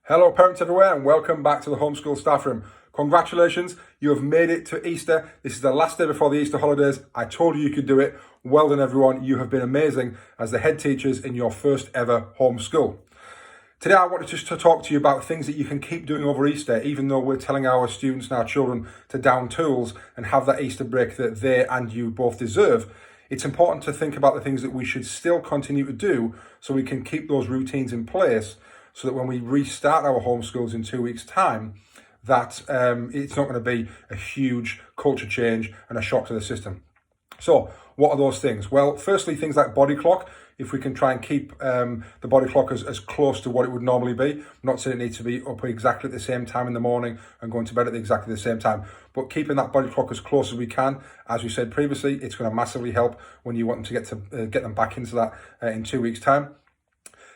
Hello parents everywhere and welcome back to the Homeschool Staff Room. Congratulations, you have made it to Easter. This is the last day before the Easter holidays. I told you could do it. Well done everyone, you have been amazing as the head teachers in your first ever homeschool. Today I wanted just to talk to you about things that you can keep doing over Easter, even though we're telling our students and our children to down tools and have that Easter break that they and you both deserve. It's important to think about the things that we should still continue to do so we can keep those routines in place, so that when we restart our homeschools in 2 weeks' time, that it's not going to be a huge culture change and a shock to the system. So what are those things? Well, firstly, things like body clock. If we can try and keep the body clock as close to what it would normally be. I'm not saying it needs to be up exactly at the same time in the morning and going to bed at exactly the same time, but keeping that body clock as close as we can. As we said previously, it's going to massively help when you want them to get them back into that in 2 weeks' time.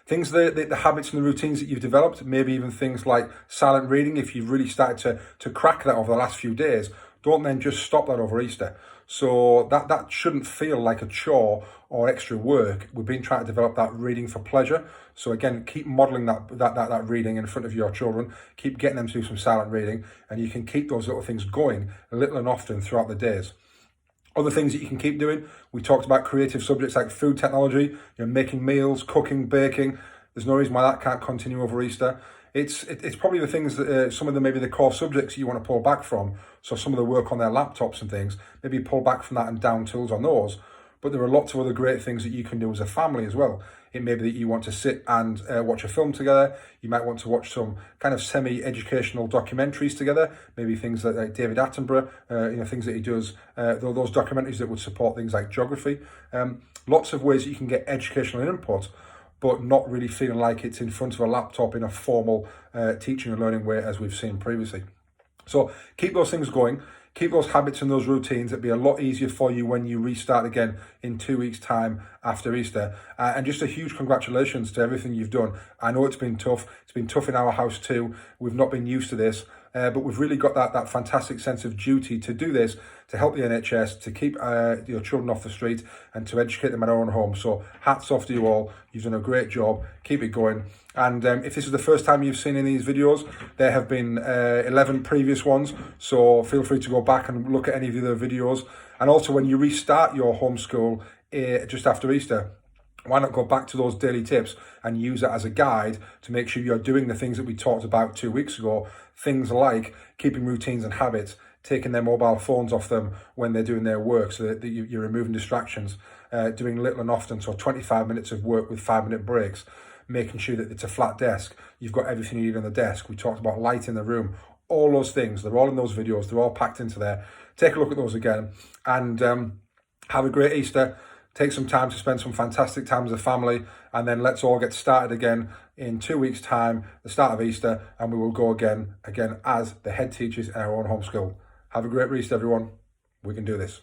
Things, the habits and the routines that you've developed, maybe even things like silent reading. If you've really started to crack that over the last few days, don't then just stop that over Easter. So that shouldn't feel like a chore or extra work. We've been trying to develop that reading for pleasure. So again, keep modeling that reading in front of your children. Keep getting them to do some silent reading, and you can keep those little things going little and often throughout the days. Other things that you can keep doing, we talked about creative subjects like food technology, making meals, cooking, baking. There's no reason why that can't continue over Easter. It's probably the things that some of them maybe the core subjects you want to pull back from. So some of the work on their laptops and things, maybe pull back from that and down tools on those. But there are lots of other great things that you can do as a family as well. It may be that you want to sit and watch a film together. You might want to watch some kind of semi-educational documentaries together. Maybe things like David Attenborough, things that he does, those documentaries that would support things like geography. Lots of ways that you can get educational input, but not really feeling like it's in front of a laptop in a formal teaching and learning way as we've seen previously. So keep those things going. Keep those habits and those routines. It'll be a lot easier for you when you restart again in 2 weeks' time after Easter. And just a huge congratulations to everything you've done. I know it's been tough. It's been tough in our house too. We've not been used to this. But we've really got that fantastic sense of duty to do this, to help the NHS, to keep your children off the street and to educate them at our own home. So hats off to you all. You've done a great job. Keep it going. And if this is the first time you've seen any of these videos, there have been 11 previous ones. So feel free to go back and look at any of the other videos. And also when you restart your homeschool just after Easter, why not go back to those daily tips and use it as a guide to make sure you're doing the things that we talked about 2 weeks ago. Things like keeping routines and habits, taking their mobile phones off them when they're doing their work so that you're removing distractions, doing little and often, so 25 minutes of work with 5-minute breaks, making sure that it's a flat desk, you've got everything you need on the desk. We talked about light in the room, all those things, they're all in those videos, they're all packed into there. Take a look at those again and have a great Easter. Take some time to spend some fantastic time as a family, and then let's all get started again in 2 weeks' time, the start of Easter, and we will go again as the head teachers in our own homeschool. Have a great Easter, everyone. We can do this.